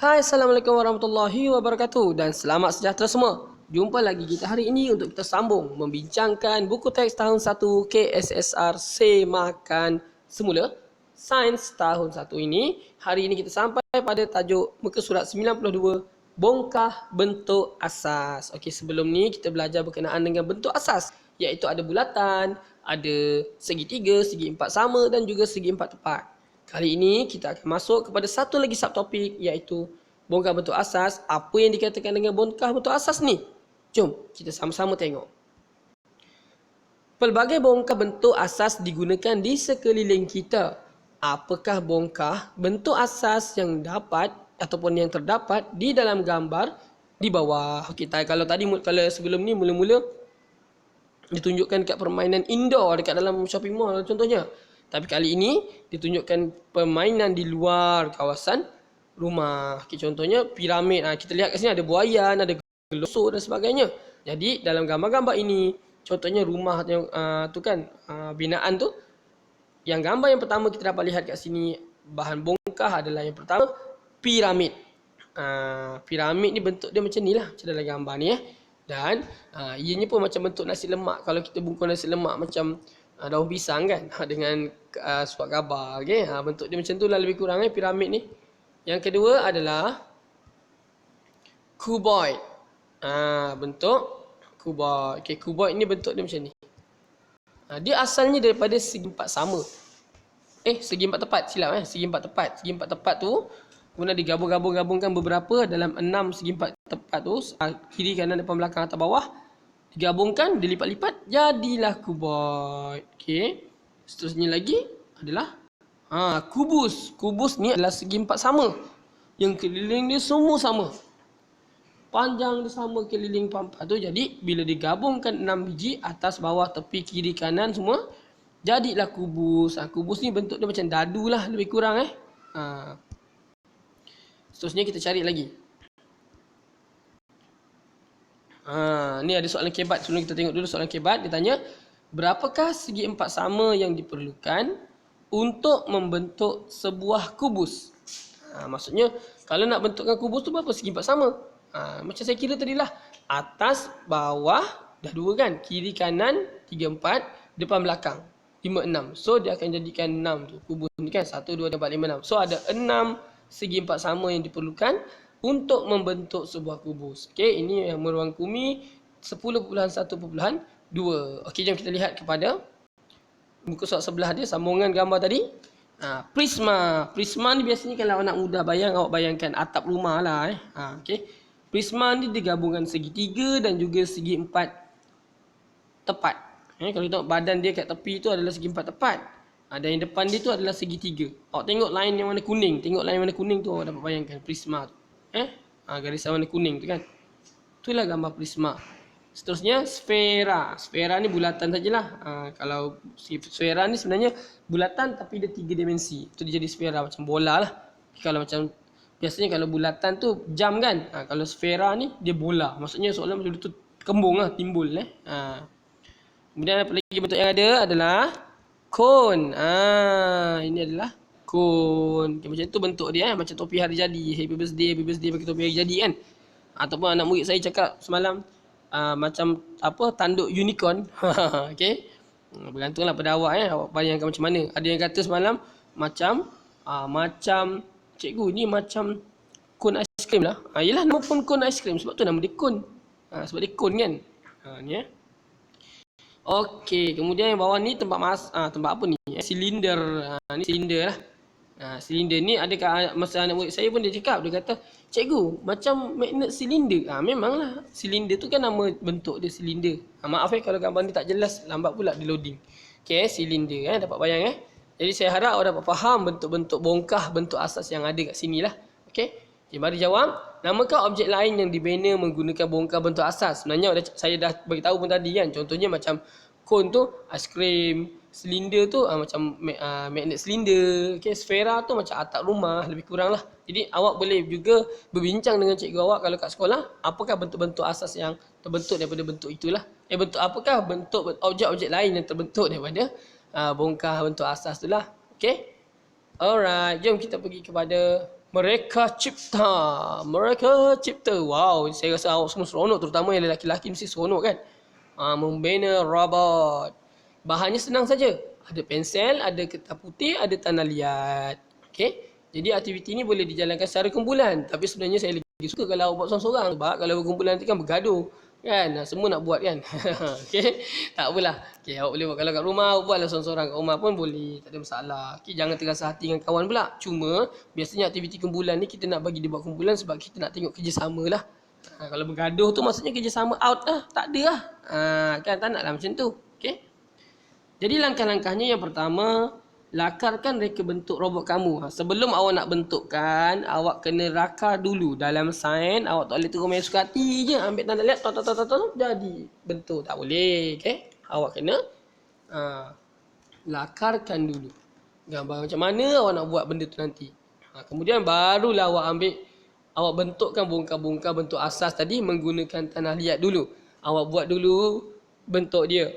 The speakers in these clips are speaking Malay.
Hai, Assalamualaikum warahmatullahi wabarakatuh dan selamat sejahtera semua. Jumpa lagi kita hari ini untuk kita sambung membincangkan buku teks tahun 1 KSSR Semakan Semula Sains tahun 1 ini. Hari ini kita sampai pada tajuk muka surat 92, bongkah bentuk asas. Okey, sebelum ni kita belajar berkenaan dengan bentuk asas, iaitu ada bulatan, ada segitiga, segi empat sama dan juga segi empat tepat. Kali ini kita akan masuk kepada satu lagi subtopik, iaitu bongkah bentuk asas. Apa yang dikatakan dengan bongkah bentuk asas ni? Jom kita sama-sama tengok. Pelbagai bongkah bentuk asas digunakan di sekeliling kita. Apakah bongkah bentuk asas yang dapat ataupun yang terdapat di dalam gambar di bawah? Kita kalau sebelum ni mula-mula ditunjukkan dekat permainan indoor dekat dalam shopping mall contohnya. Tapi kali ini ditunjukkan permainan di luar kawasan rumah. Okay, contohnya piramid. Kita lihat kat sini ada buaian, ada gelosok dan sebagainya. Jadi dalam gambar-gambar ini, contohnya rumah binaan tu. Yang gambar yang pertama kita dapat lihat kat sini, bahan bongkah adalah yang pertama piramid. Piramid ni bentuk dia macam ni lah, macam dalam gambar ni. Dan ianya pun macam bentuk nasi lemak. Kalau kita bungkus nasi lemak macam daun pisang kan, dengan surat khabar. Okay? Bentuk dia macam tu lah lebih kurang piramid ni. Yang kedua adalah cuboid. Bentuk cuboid. Okay, cuboid ni bentuk dia macam ni. Dia asalnya daripada segi empat sama. Segi empat tepat, silap segi empat tepat. Segi empat tepat tu kemudian digabung-gabungkan beberapa dalam 6 segi empat tepat tu, kiri kanan depan belakang atas bawah, digabungkan, dilipat-lipat, jadilah cuboid. Okey. Seterusnya lagi adalah kubus. Kubus ni adalah segi empat sama. Yang keliling dia semua sama. Panjang dia sama keliling empat tu. Jadi bila digabungkan 6 biji, atas, bawah, tepi, kiri, kanan semua, jadilah kubus. Kubus ni bentuk dia macam dadu lah lebih kurang Seterusnya kita cari lagi. Ni ada soalan kebat. Sebelum kita tengok dulu soalan kebat, dia tanya, berapakah segi empat sama yang diperlukan untuk membentuk sebuah kubus? Maksudnya, kalau nak bentukkan kubus tu berapa segi empat sama? Macam saya kira tadi lah, atas, bawah, dah dua kan? Kiri, kanan, 3, 4, depan, belakang, 5, 6. So, dia akan jadikan 6 tu. Kubus ni kan, 1, 2, 3, 4, 5, 6. So, ada 6 segi empat sama yang diperlukan untuk membentuk sebuah kubus. Okey, ini yang merangkumi 10.1.2. Okey, jom kita lihat kepada muka surat sebelah dia, sambungan gambar tadi. Prisma. Prisma ni biasanya kalau anak muda bayang, awak bayangkan atap rumah lah. Okey. Prisma ni digabungkan segitiga dan juga segi empat tepat. Kalau kita tengok badan dia kat tepi tu adalah segi empat tepat. Dan yang depan dia tu adalah segitiga. Awak tengok line yang warna kuning. Tengok line warna kuning tu awak dapat bayangkan prisma tu. Garisan warna kuning tu kan. Itulah gambar prisma. Seterusnya sfera. Sfera ni bulatan sajalah. Kalau sfera ni sebenarnya bulatan tapi dia 3 dimensi. Itu dia jadi sfera macam bola lah. Kalau macam biasanya kalau bulatan tu jam kan. Kalau sfera ni dia bola. Maksudnya soalan macam tu kembung lah, timbul Kemudian apa lagi bentuk yang ada adalah cone. Ini adalah cone. Macam tu bentuk dia macam topi hari jadi. Happy birthday bagi topi hari jadi kan. Ataupun anak murid saya cakap semalam macam tanduk unicorn. Okey. Bergantunglah pada awak awak bayangkan macam mana. Ada yang kata semalam macam cikgu ni macam cone aiskrim lah. Yelah nama pun cone aiskrim sebab tu nama dia cone. Sebab dia cone kan. Ni Okey, kemudian yang bawah ni tempat tempat apa ni? Silinder. Ni silinder lah. Silinder ni ada masa anak murid saya pun dia cakap, dia kata, cikgu macam magnet silinder. Memanglah silinder tu kan nama bentuk dia silinder. Maaf kalau gambar ni tak jelas, lambat pula di loading. Okey, silinder dapat bayang Jadi saya harap awak dapat faham bentuk-bentuk bongkah bentuk asas yang ada kat sini lah. Okey. Mari jawab, namakah objek lain yang dibina menggunakan bongkah bentuk asas? Sebenarnya saya dah beritahu pun tadi kan. Contohnya macam cone tu aiskrim, silinder tu macam magnet silinder, sfera tu macam atap rumah, lebih kurang lah. Jadi awak boleh juga berbincang dengan cikgu awak kalau kat sekolah, apakah bentuk-bentuk asas yang terbentuk daripada bentuk itulah. Apakah bentuk objek-objek lain yang terbentuk daripada bongkah bentuk asas tu lah. Okey. Alright, jom kita pergi kepada Mereka cipta. Mereka cipta. Wow, saya rasa awak semua seronok. Terutama yang lelaki-lelaki mesti seronok kan. Membina robot. Bahannya senang saja. Ada pensel, ada kertas putih, ada tanah liat. Okey. Jadi aktiviti ni boleh dijalankan secara kumpulan. Tapi sebenarnya saya lagi suka kalau awak buat seorang-seorang. Sebab kalau berkumpulan nanti kan bergaduh. Kan? Semua nak buat kan? Okey. Tak apalah. Okey, awak boleh buat. Kalau kat rumah, awak buatlah seorang-seorang. Kat rumah pun boleh. Tak ada masalah. Okey, jangan terasa hati dengan kawan pula. Cuma, biasanya aktiviti kumpulan ni kita nak bagi dia buat kumpulan sebab kita nak tengok kerjasama lah. Kalau bergaduh tu maksudnya kerjasama out lah. Tak ada lah. Kan tak nak lah macam tu. Okey. Jadi langkah-langkahnya yang pertama, lakarkan reka bentuk robot kamu. Sebelum awak nak bentukkan, awak kena rakar dulu. Dalam sains, awak tak boleh terus main suka hati je. Ambil tanda lihat, jadi bentuk. Tak boleh. Okay? Awak kena lakarkan dulu. Gambar macam mana awak nak buat benda tu nanti. Kemudian barulah awak ambil, awak bentukkan bongkar-bongkar bentuk asas tadi menggunakan tanah liat dulu. Awak buat dulu bentuk dia.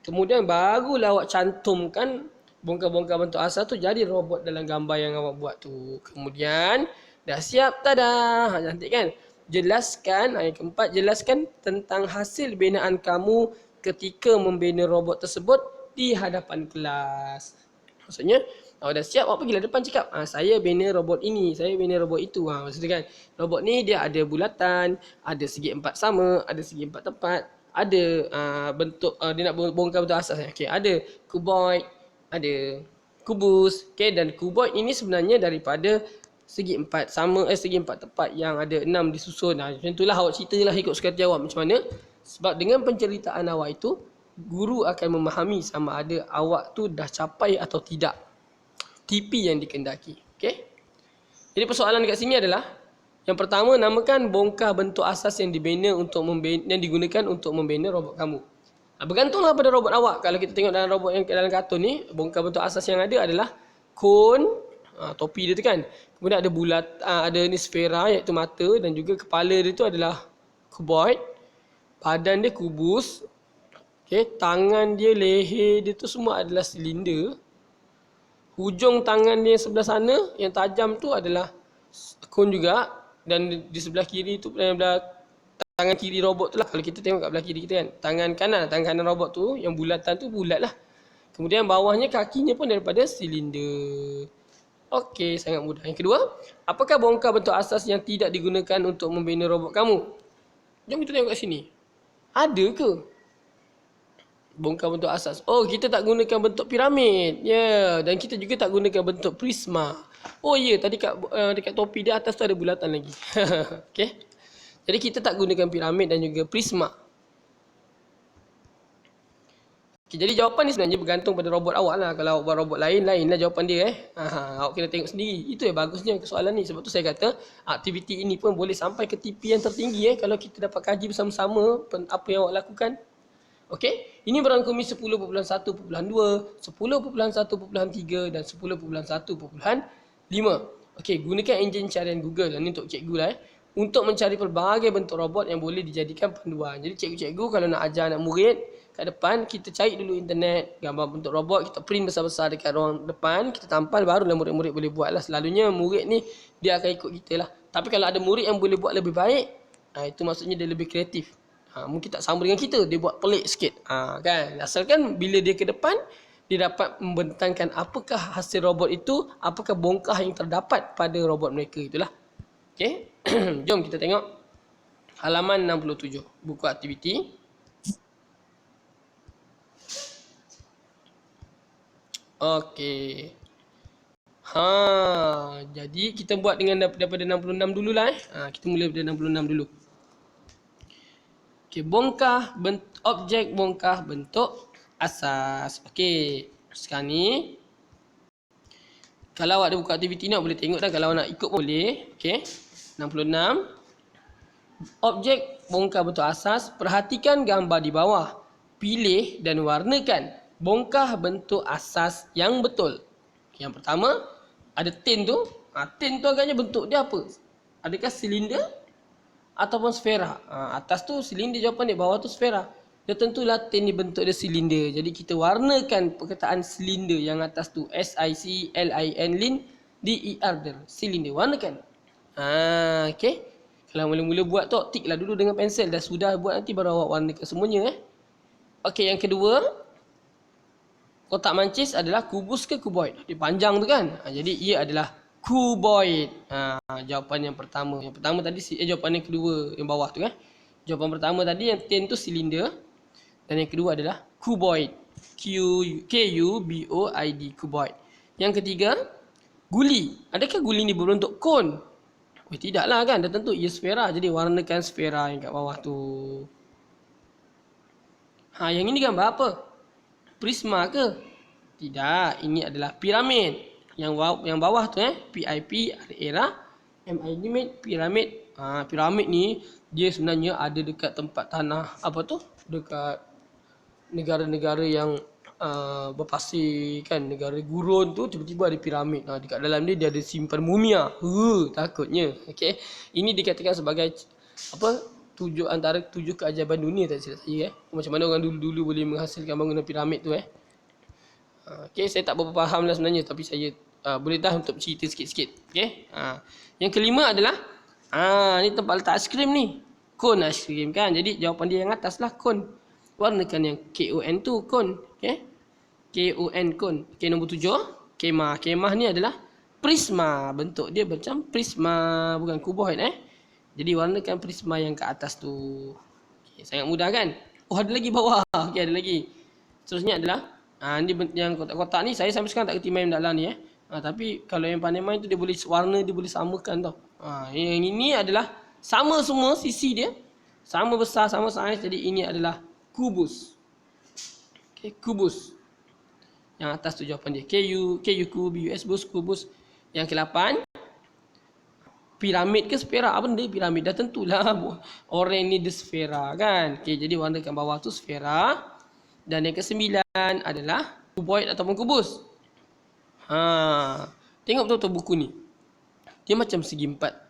Kemudian barulah awak cantumkan bongkar-bongkar bentuk asas tu jadi robot dalam gambar yang awak buat tu. Kemudian dah siap, tada. Cantik kan? Jelaskan, yang keempat, jelaskan tentang hasil binaan kamu ketika membina robot tersebut di hadapan kelas. Maksudnya, awak dah siap, awak pergilah depan cakap, saya bina robot ini, saya bina robot itu. Maksudnya kan, robot ni dia ada bulatan, ada segi empat sama, ada segi empat tepat, ada bentuk, dia nak bongkar bentuk asas. Okay, ada kuboid, ada kubus. Okay, dan kuboid ini sebenarnya daripada segi empat sama, segi empat tepat yang ada 6 disusun. Macam itulah awak ceritalah ikut suka hati awak macam mana. Sebab dengan penceritaan awak itu, guru akan memahami sama ada awak tu dah capai atau tidak TP yang dikendaki. Okay? Jadi persoalan dekat sini adalah, yang pertama, namakan bongkar bentuk asas yang dibina yang digunakan untuk membina robot kamu. Bergantunglah pada robot awak. Kalau kita tengok dalam robot yang dalam kartun ni, bongkar bentuk asas yang ada adalah kon, topi dia tu kan. Kemudian ada bulat, ada ni sfera iaitu mata, dan juga kepala dia tu adalah kuboid. Badan dia kubus. Okay, tangan dia, leher dia tu semua adalah silinder. Hujung tangan dia sebelah sana yang tajam tu adalah kon juga. Dan di sebelah kiri tu, belah tangan kiri robot tu lah. Kalau kita tengok kat belah kiri kita kan, tangan kanan robot tu yang bulatan tu bulat lah. Kemudian bawahnya kakinya pun daripada silinder. Okey, sangat mudah. Yang kedua, apakah bongkar bentuk asas yang tidak digunakan untuk membina robot kamu? Jom kita tengok kat sini. Ada ke bongkar bentuk asas? Oh, kita tak gunakan bentuk piramid. Ya, dan kita juga tak gunakan bentuk prisma. Oh ya, tadi dekat topi dia atas tu ada bulatan lagi. Okey. Jadi kita tak gunakan piramid dan juga prisma. Okay, jadi jawapan ni sebenarnya bergantung pada robot awak lah. Kalau awak buat robot lain lah jawapan dia. Awak kena tengok sendiri. Itu yang bagusnya soalan ni. Sebab tu saya kata aktiviti ini pun boleh sampai ke TP yang tertinggi kalau kita dapat kaji bersama-sama apa yang awak lakukan. Okey, ini berangkumi 10.1.2, 10.1.3 dan 10.1.5. Okey, gunakan enjin carian Google. Ini untuk cikgu lah untuk mencari pelbagai bentuk robot yang boleh dijadikan panduan. Jadi cikgu-cikgu kalau nak ajar anak murid kat depan, kita cari dulu internet gambar bentuk robot, kita print besar-besar dekat ruang depan, kita tampal, barulah murid-murid boleh buat lah. Selalunya murid ni dia akan ikut kita lah. Tapi kalau ada murid yang boleh buat lebih baik, itu maksudnya dia lebih kreatif. Mungkin tak sama dengan kita, dia buat pelik sikit. Kan? Asalkan bila dia ke depan, dia dapat membentangkan apakah hasil robot itu, apakah bongkar yang terdapat pada robot mereka itulah. Okey. Jom kita tengok halaman 67 buku aktiviti. Okey. Jadi kita buat dengan daripada 66 dululah kita mula daripada 66 dulu. Okey, objek bongkar bentuk asas. Okey, sekarang ni kalau awak ada buku aktiviti ni awak boleh tengok dah, kalau awak nak ikut pun boleh. Okey. 66. Objek bongkar bentuk asas, perhatikan gambar di bawah. Pilih dan warnakan bongkar bentuk asas yang betul. Yang pertama, ada tin tu. Tin tu agaknya bentuk dia apa? Adakah silinder ataupun sfera? Atas tu silinder jawapan dia, bawah tu sfera. Dia tentulah tin ni bentuk dia silinder. Jadi kita warnakan perkataan silinder yang atas tu, SICLIN, lin, D-E-R, silinder. Warnakan. Okey. Kalau mula-mula buat tu, tik lah dulu dengan pensel. Dah sudah buat nanti baru awak warnakan semuanya. Okey, yang kedua, kotak mancis adalah kubus ke kuboid? Dia panjang tu kan. Jadi ia adalah kuboid. Jawapan yang pertama. Yang pertama tadi, jawapan yang kedua yang bawah tu kan. Jawapan pertama tadi yang 10 tu silinder. Dan yang kedua adalah kuboid. K-U-B-O-I-D, kuboid. Yang ketiga, guli. Adakah guli ni berbentuk kon? Tidaklah kan. Dah tentu ia sfera. Jadi warnakan sfera yang kat bawah tu. Yang ini gambar apa? Prisma ke? Tidak. Ini adalah piramid. Yang bawah tu P-I-P-R-A, M-I-D, piramid. Piramid ni dia sebenarnya ada dekat tempat tanah apa tu? Dekat negara-negara yang berpasir kan, negara gurun tu tiba-tiba ada piramid. Dekat dalam dia ada simpan mumia. Takutnya. Okey. Ini dikatakan sebagai apa? Antara 7 keajaiban dunia tak silap saya. Macam mana orang dulu-dulu boleh menghasilkan bangunan piramid tu Okey, saya tak berapa faham lah sebenarnya, tapi saya boleh dah untuk cerita sikit-sikit. Okey. Yang kelima adalah ni tempat letak aiskrim ni. Kon aiskrim kan. Jadi jawapan dia yang atas lah, kon. Warnakan yang K-O-N tu, kon. Okey. K-O-N, kon. Okey, nombor 7. Kemah. Kemah ni adalah prisma. Bentuk dia macam prisma, bukan kuboid Jadi warnakan prisma yang ke atas tu. Okay, sangat mudah kan? Oh, ada lagi bawah. Okey, ada lagi. Seterusnya adalah ni yang kotak-kotak ni saya sampai sekarang tak kerti main dalam ni tapi kalau yang pandai main tu dia boleh warna, dia boleh samakan tau. Yang ini adalah sama semua sisi dia. Sama besar, sama saiz. Jadi ini adalah kubus. Okey, kubus. Yang atas tu jawapan dia. K-U-B-U-S, kubus. Yang ke-8, piramid ke sfera? Apa benda piramid? Dah tentulah orang ni dia sfera kan. Okey, jadi warnakan bawah tu sfera. Dan yang ke-9 adalah kuboid ataupun kubus. Tengok betul-betul buku ni. Dia macam segi empat.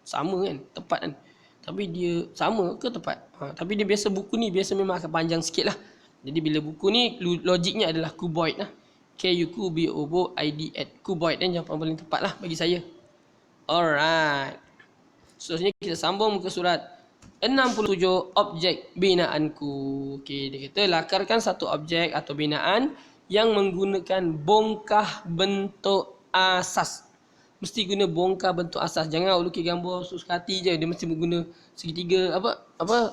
Sama kan? Tepat kan? Tapi dia sama ke tepat? Tapi dia biasa buku ni biasa memang akan panjang sikit lah. Jadi bila buku ni logiknya adalah kuboid lah. K-U-B-O-I-D, kuboid jawapan paling tepat lah bagi saya. Alright. Seterusnya kita sambung ke surat 67, objek binaanku. Okey, dia kata lakarkan satu objek atau binaan yang menggunakan bongkah bentuk asas. Mesti guna bongkah bentuk asas. Jangan awak lukis gambar suka hati je. Dia mesti guna segitiga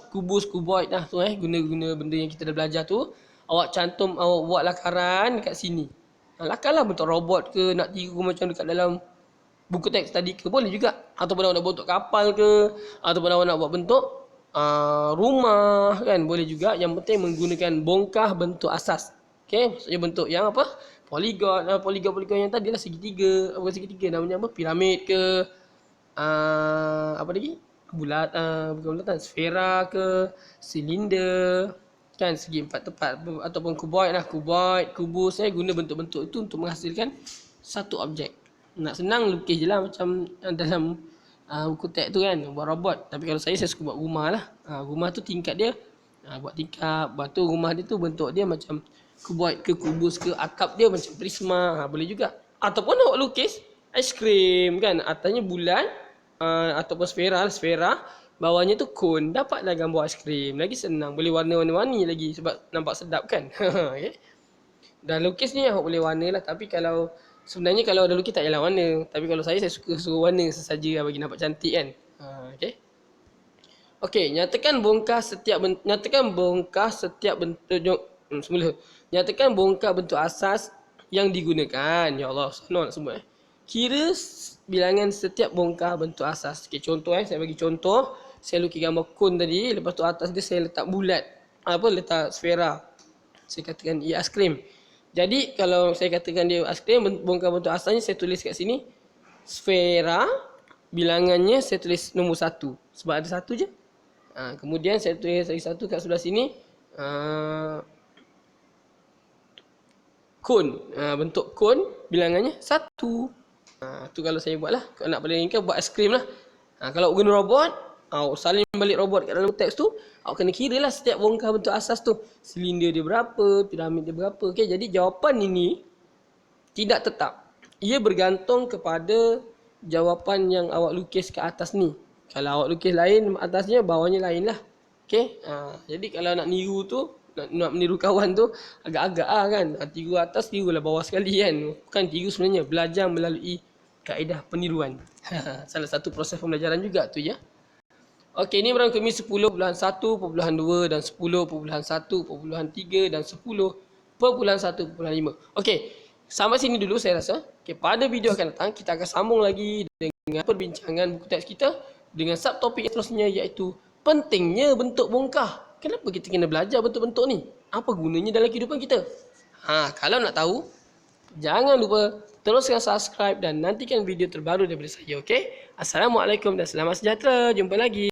kubus, kuboid lah tu guna benda yang kita dah belajar tu. Awak cantum, awak buat lakaran kat sini. Lakarlah bentuk robot ke, nak tiru macam dekat dalam buku teks tadi ke, boleh juga. Ataupun awak nak bentuk kapal ke, ataupun awak nak buat bentuk rumah kan, boleh juga. Yang penting menggunakan bongkah bentuk asas. Okey, maksudnya bentuk yang apa? Poligon. Poligon yang tadi lah segitiga. Bukan segitiga, namanya apa? Piramid ke, apa lagi? Bulat, bukan bulatan, sfera ke, silinder kan, segi empat tepat. Ataupun kuboid lah, kuboid, kubus. Guna bentuk-bentuk itu untuk menghasilkan satu objek. Nak senang lukis je lah macam dalam buku teks tu kan, buat robot. Tapi kalau saya suka buat rumah lah. Rumah tu tingkat dia buat tingkap. Lepas tu rumah dia tu bentuk dia macam kuboid ke, kubus ke, atap dia macam prisma. Boleh juga. Ataupun awak lukis aiskrim kan, atasnya bulat ataupun sfera, bawahnya tu kon. Dapatlah gambar aiskrim. Lagi senang, boleh warna-warni lagi sebab nampak sedap kan. Okay. Dan lukis ni awak boleh warna lah. Tapi kalau sebenarnya kalau ada lukis tak payahlah warna. Tapi kalau saya suka suruh warna sesaja bagi nampak cantik kan. Okey. Okey, nyatakan bongkah setiap bentuk semula. Nyatakan bongkah bentuk asas yang digunakan. Ya Allah, senang nak sebut Kira bilangan setiap bongkah bentuk asas. Okey, contoh saya bagi contoh. Saya lukis gambar kon tadi, lepas tu atas dia saya letak bulat. Letak sfera. Saya katakan ia aiskrim. Jadi kalau saya katakan dia aiskrim, bongkah bentuk asalnya saya tulis kat sini sfera, bilangannya saya tulis nombor 1 sebab ada satu je. Kemudian saya tulis lagi satu kat sebelah sini, kon, bentuk kon, bilangannya 1. Tu kalau saya buat lah. Kalau nak bandingkan buat aiskrim lah. Kalau guna robot, salin balik robot kat dalam teks tu, awak kena kira lah setiap bongkah bentuk asas tu. Silinder dia berapa, piramid dia berapa. Okey, jadi jawapan ini tidak tetap. ia bergantung kepada jawapan yang awak lukis ke atas ni. Kalau awak lukis lain atasnya, bawahnya lain lah. Okey. Jadi kalau nak niru tu, nak meniru kawan tu, agak-agak kan. Tiru atas, tirulah bawah sekali kan. Bukan tiru sebenarnya, belajar melalui kaedah peniruan. Salah satu proses pembelajaran juga tu ya. Okey, ini merangkumi 10.1.2 dan 10.1.3 dan 10.1.5. Okey, sampai sini dulu saya rasa. Okey, pada video akan datang kita akan sambung lagi dengan perbincangan buku teks kita dengan subtopik yang seterusnya, iaitu pentingnya bentuk bongkah. Kenapa kita kena belajar bentuk-bentuk ni? Apa gunanya dalam kehidupan kita? Kalau nak tahu, jangan lupa teruskan subscribe dan nantikan video terbaru daripada saya. Okey? Assalamualaikum dan selamat sejahtera. Jumpa lagi.